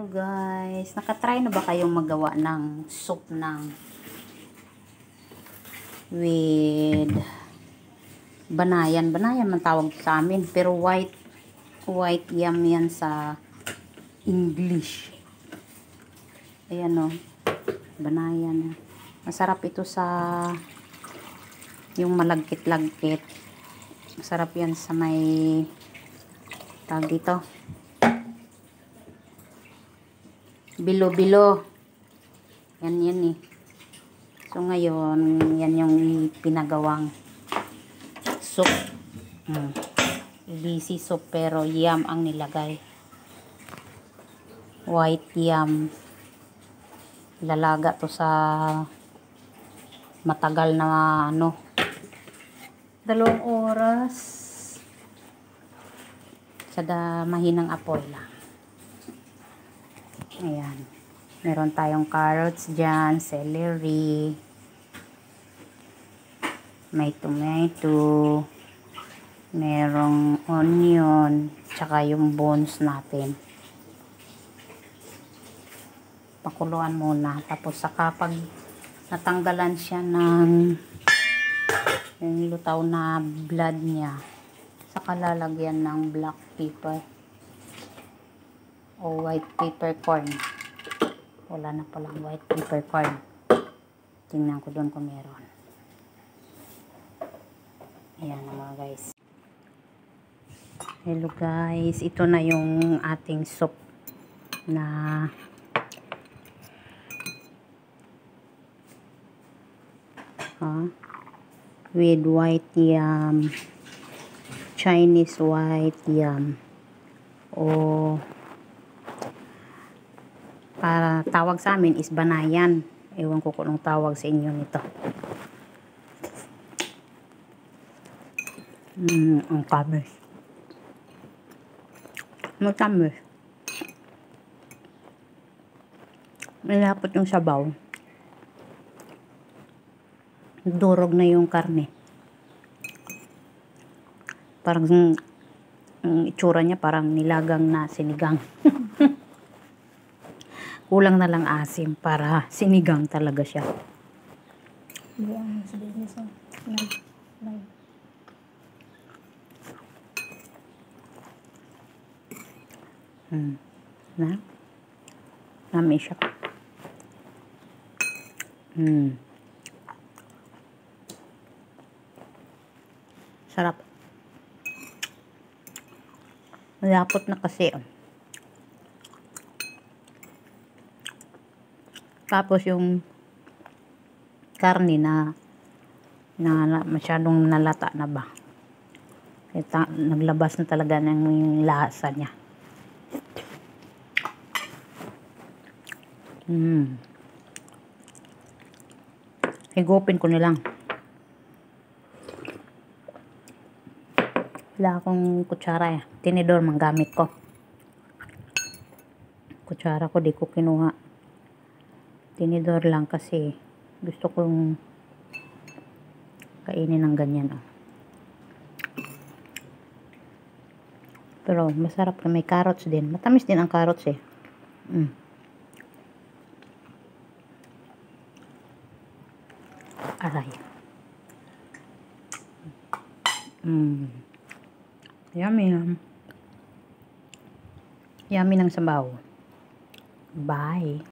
Hello guys, nakatry na ba kayong magawa ng soup with banayan? Banayan man tawag sa amin, pero white yam yan sa English. Ayan o, banayan. Masarap ito sa yung malagkit-lagkit. Masarap yan sa may tawag dito, bilo-bilo. Yan eh. So ngayon, yan yung pinagawang soup. Easy soup pero yam ang nilagay. White yam. Lalaga to sa matagal na 2 oras sa mahinang apoy lang. Ayan. Meron tayong carrots dyan, celery, may tomato, merong onion, tsaka yung bones natin. Pakuluan muna. Tapos saka pag natanggalan siya ng yung lutaw na blood niya, saka lalagyan ng black pepper o white peppercorn. Wala na palang white peppercorn. Tingnan ko doon kung meron. Ayan na mga guys. Hello guys, ito na yung ating soup na with white yam, Chinese white yam, o para tawag sa amin is banayan. Ewan ko kung anong tawag sa inyo nito. Ang tamis. Matamis. Malapot yung sabaw. Durog na yung karne. Parang ang itsura niya parang nilagang na sinigang. Kulang na lang asim para sinigang talaga siya. Na? Nami siya. Sarap. Malapot na kasi. Tapos yung karne na masyadong nalata na ba. Naglabas na talaga ng lasa niya. Higupin ko na lang. Wala akong kutsara eh. Tinidor mang gamit ko. Kutsara ko di ko kinuha. Tinidor lang kasi gusto kong kainin ng ganyan. Pero masarap na may carrots din. Matamis din ang carrots eh. Aray. Yummy. Yummy ng sabaw. Bye.